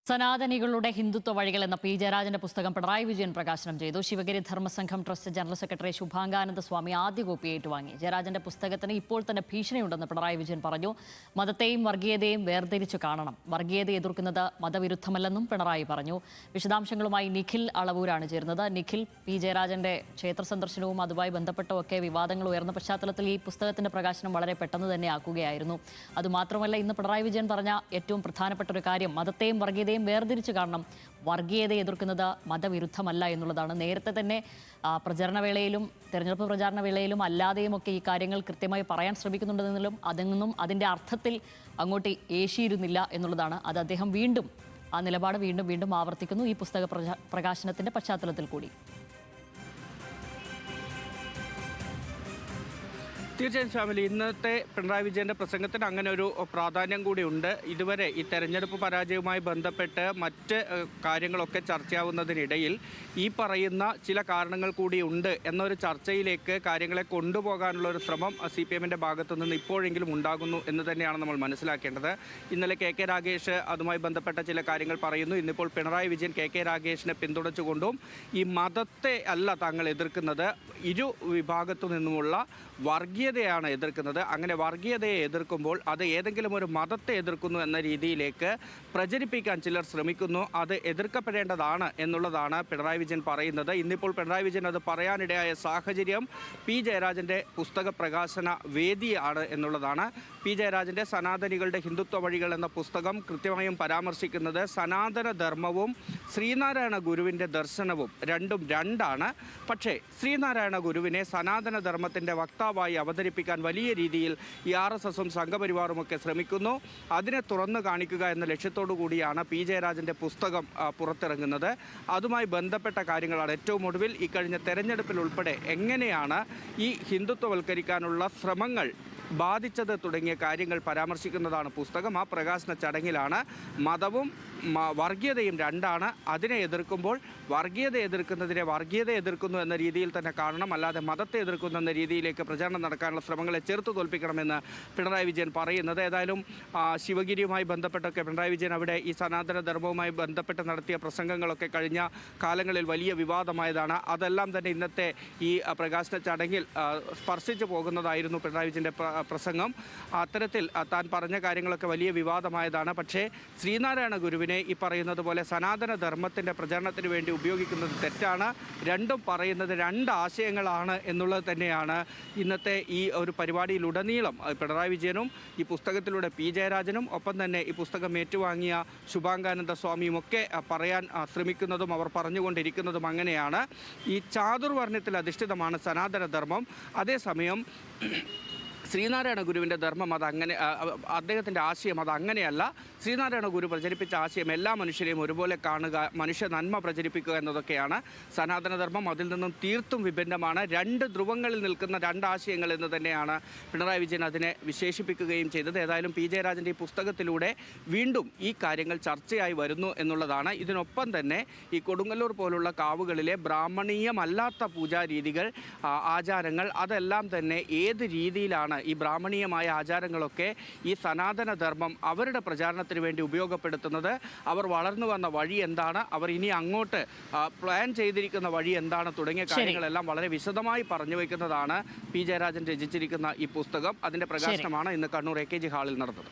സനാതനികളുടെ ഹിന്ദുത്വ വഴികൾ എന്ന പി ജയരാജന്റെ പുസ്തകം പിണറായി വിജയൻ പ്രകാശനം ചെയ്തു. Sivagiri Dharmasangham trust general secretary Subhangananda Swami ആദ്യ കോപ്പി ഏറ്റുവാങ്ങി. ജയരാജന്റെ പുസ്തകത്തിന് ഇപ്പോൾ തന്നെ ഭീഷണിയുണ്ടെന്ന് പിണറായി വിജയൻ പറഞ്ഞു. മതത്തെയും വർഗീയതയും വേർതിരിച്ചു കാണണം. വർഗീയത എതിർക്കുന്നത് മതവിരുദ്ധമല്ലെന്നും പിണറായി പറഞ്ഞു. വിശദാംശങ്ങളുമായി നിഖിൽ അളവൂരാണ് ചേരുന്നത്. നിഖിൽ, പി ജയരാജന്റെ ക്ഷേത്ര സന്ദർശനവും അതുമായി ബന്ധപ്പെട്ടൊക്കെ വിവാദങ്ങൾ ഉയർന്ന പശ്ചാത്തലത്തിൽ ഈ പുസ്തകത്തിന്റെ പ്രകാശനം വളരെ പെട്ടെന്ന് തന്നെ ആക്കുകയായിരുന്നു. അതുമാത്രമല്ല, ഇന്ന് പിണറായി വിജയൻ പറഞ്ഞ ഏറ്റവും പ്രധാനപ്പെട്ട ഒരു കാര്യം മതത്തെയും വർഗീയതയും വേർതിരിച്ചു കാണണം. വർഗീയത എതിർക്കുന്നത് മതവിരുദ്ധമല്ല എന്നുള്ളതാണ്. നേരത്തെ തന്നെ പ്രചരണവേളയിലും തെരഞ്ഞെടുപ്പ് പ്രചാരണ വേളയിലും അല്ലാതെയുമൊക്കെ ഈ കാര്യങ്ങൾ കൃത്യമായി പറയാൻ ശ്രമിക്കുന്നുണ്ടെങ്കിലും അതൊന്നും അതിൻ്റെ അർത്ഥത്തിൽ അങ്ങോട്ട് ഏശിയിരുന്നില്ല എന്നുള്ളതാണ്. അത് അദ്ദേഹം വീണ്ടും ആ നിലപാട് വീണ്ടും ആവർത്തിക്കുന്നു ഈ പുസ്തക പ്രകാശനത്തിൻ്റെ പശ്ചാത്തലത്തിൽ കൂടി. തീർച്ചയായും ശ്യാമിലി, ഇന്നത്തെ പിണറായി വിജയൻ്റെ പ്രസംഗത്തിന് അങ്ങനെ ഒരു പ്രാധാന്യം കൂടിയുണ്ട്. ഇതുവരെ ഈ തെരഞ്ഞെടുപ്പ് പരാജയവുമായി ബന്ധപ്പെട്ട് മറ്റ് കാര്യങ്ങളൊക്കെ ചർച്ചയാവുന്നതിനിടയിൽ ഈ പറയുന്ന ചില കാരണങ്ങൾ കൂടിയുണ്ട് എന്നൊരു ചർച്ചയിലേക്ക് കാര്യങ്ങളെ കൊണ്ടുപോകാനുള്ള ഒരു ശ്രമം CPM-ൻ്റെ ഭാഗത്തു നിന്ന് ഇപ്പോഴെങ്കിലും ഉണ്ടാകുന്നു എന്ന് തന്നെയാണ് നമ്മൾ മനസ്സിലാക്കേണ്ടത്. ഇന്നലെ KK രാഗേഷ് അതുമായി ബന്ധപ്പെട്ട ചില കാര്യങ്ങൾ പറയുന്നു. ഇന്നിപ്പോൾ പിണറായി വിജയൻ KK രാഗേഷിനെ പിന്തുണച്ചുകൊണ്ടും ഈ മതത്തെ അല്ല താങ്കൾ എതിർക്കുന്നത്, ഇരു വിഭാഗത്തു നിന്നുമുള്ള വർഗീയതയാണ് എതിർക്കുന്നത്. അങ്ങനെ വർഗീയതയെ എതിർക്കുമ്പോൾ അത് ഏതെങ്കിലും ഒരു മതത്തെ എതിർക്കുന്നു എന്ന രീതിയിലേക്ക് പ്രചരിപ്പിക്കാൻ ചിലർ ശ്രമിക്കുന്നു. അത് എതിർക്കപ്പെടേണ്ടതാണ് എന്നുള്ളതാണ് പിണറായി വിജയൻ പറയുന്നത്. ഇന്നിപ്പോൾ പിണറായി വിജയൻ അത് പറയാനിടയായ സാഹചര്യം പി ജയരാജൻ്റെ പുസ്തക പ്രകാശന വേദിയാണ് എന്നുള്ളതാണ്. പി ജയരാജൻ്റെ സനാതനികളുടെ ഹിന്ദുത്വ വഴികൾ എന്ന പുസ്തകം കൃത്യമായും പരാമർശിക്കുന്നത് സനാതന ധർമ്മവും ശ്രീനാരായണ ഗുരുവിൻ്റെ ദർശനവും രണ്ടാണ്. പക്ഷേ ശ്രീനാരായണ ഗുരുവിനെ സനാതന ധർമ്മത്തിൻ്റെ വക്താവായി അവതരിപ്പിക്കാൻ വലിയ രീതിയിൽ ഈ RSSും സംഘപരിവാറുമൊക്കെ ശ്രമിക്കുന്നു. അതിനെ തുറന്നു കാണിക്കുക എന്ന ലക്ഷ്യത്തോടു കൂടിയാണ് പി ജയരാജൻ്റെ പുസ്തകം പുറത്തിറങ്ങുന്നത്. അതുമായി ബന്ധപ്പെട്ട കാര്യങ്ങളാണ് ഏറ്റവും ഒടുവിൽ ഇക്കഴിഞ്ഞ തെരഞ്ഞെടുപ്പിൽ ഉൾപ്പെടെ എങ്ങനെയാണ് ഈ ഹിന്ദുത്വവൽക്കരിക്കാനുള്ള ശ്രമങ്ങൾ ബാധിച്ചത് തുടങ്ങിയ കാര്യങ്ങൾ പരാമർശിക്കുന്നതാണ് പുസ്തകം. ആ പ്രകാശന ചടങ്ങിലാണ് മതവും വർഗീയതയും രണ്ടാണ്. അതിനെ എതിർക്കുമ്പോൾ വർഗീയത എതിർക്കുന്നതിനെ വർഗീയത എതിർക്കുന്നു എന്ന രീതിയിൽ തന്നെ കാണണം, അല്ലാതെ മതത്തെ എതിർക്കുന്നു എന്ന രീതിയിലേക്ക് പ്രചാരണം നടക്കാനുള്ള ശ്രമങ്ങളെ ചെറുത്തു തോൽപ്പിക്കണമെന്ന് പിണറായി വിജയൻ പറയുന്നത്. ഏതായാലും ശിവഗിരിയുമായി ബന്ധപ്പെട്ടൊക്കെ പിണറായി വിജയൻ അവിടെ ഈ സനാതന ധർമ്മവുമായി ബന്ധപ്പെട്ട് നടത്തിയ പ്രസംഗങ്ങളൊക്കെ കഴിഞ്ഞ കാലങ്ങളിൽ വലിയ വിവാദമായതാണ്. അതെല്ലാം തന്നെ ഇന്നത്തെ ഈ പ്രകാശന ചടങ്ങിൽ സ്പർശിച്ചു പോകുന്നതായിരുന്നു പിണറായി വിജയൻ്റെ പ്രസംഗം. അത്തരത്തിൽ താൻ പറഞ്ഞ കാര്യങ്ങളൊക്കെ വലിയ വിവാദമായതാണ്. പക്ഷേ ശ്രീനാരായണ ഗുരുവിനെ ഈ പറയുന്നത് പോലെ സനാതന ധർമ്മത്തിൻ്റെ പ്രചാരണത്തിന് വേണ്ടി ഉപയോഗിക്കുന്നത് തെറ്റാണ്. രണ്ടും പറയുന്നത് രണ്ട് ആശയങ്ങളാണ് എന്നുള്ളത് തന്നെയാണ് ഇന്നത്തെ ഈ ഒരു പരിപാടിയിലുടനീളം പിണറായി വിജയനും ഈ പുസ്തകത്തിലൂടെ പി ജയരാജനും ഒപ്പം തന്നെ ഈ പുസ്തകം ഏറ്റുവാങ്ങിയ ശുഭാംഗാനന്ദ സ്വാമിയും ഒക്കെ പറയാൻ ശ്രമിക്കുന്നതും അവർ പറഞ്ഞുകൊണ്ടിരിക്കുന്നതും അങ്ങനെയാണ്. ഈ ചാതുർവർണ്ണത്തിൽ അധിഷ്ഠിതമാണ് സനാതന ധർമ്മം. അതേസമയം ശ്രീനാരായണ ഗുരുവിൻ്റെ ധർമ്മം അതങ്ങനെ, അദ്ദേഹത്തിൻ്റെ ആശയം അതങ്ങനെയല്ല. ശ്രീനാരായണ ഗുരു പ്രചരിപ്പിച്ച ആശയം എല്ലാ മനുഷ്യരെയും ഒരുപോലെ കാണുക, മനുഷ്യ നന്മ പ്രചരിപ്പിക്കുക എന്നതൊക്കെയാണ്. സനാതനധർമ്മം അതിൽ നിന്നും തീർത്തും വിഭിന്നമാണ്. രണ്ട് ധ്രുവങ്ങളിൽ നിൽക്കുന്ന രണ്ടാശയങ്ങൾ എന്ന് തന്നെയാണ് പിണറായി വിജയൻ അതിനെ വിശേഷിപ്പിക്കുകയും ചെയ്തത്. ഏതായാലും പി ജയരാജൻ്റെ ഈ പുസ്തകത്തിലൂടെ വീണ്ടും ഈ കാര്യങ്ങൾ ചർച്ചയായി വരുന്നു എന്നുള്ളതാണ്. ഇതിനൊപ്പം തന്നെ ഈ കൊടുങ്ങല്ലൂർ പോലുള്ള കാവുകളിലെ ബ്രാഹ്മണീയമല്ലാത്ത പൂജാരീതികൾ, ആചാരങ്ങൾ, അതെല്ലാം തന്നെ ഏത് രീതിയിലാണ് ഈ ബ്രാഹ്മണീയമായ ആചാരങ്ങളൊക്കെ ഈ സനാതന ധർമ്മം അവരുടെ പ്രചാരണത്തിന് വേണ്ടി ഉപയോഗപ്പെടുത്തുന്നത്, അവർ വളർന്നു വന്ന വഴി എന്താണ്, അവർ ഇനി അങ്ങോട്ട് പ്ലാൻ ചെയ്തിരിക്കുന്ന വഴി എന്താണ് തുടങ്ങിയ കാര്യങ്ങളെല്ലാം വളരെ വിശദമായി പറഞ്ഞു വയ്ക്കുന്നതാണ് പി ജയരാജൻ രചിച്ചിരിക്കുന്ന ഈ പുസ്തകം. അതിൻ്റെ പ്രകാശനമാണ് ഇന്ന് കണ്ണൂർ AKG ഹാളിൽ നടന്നത്.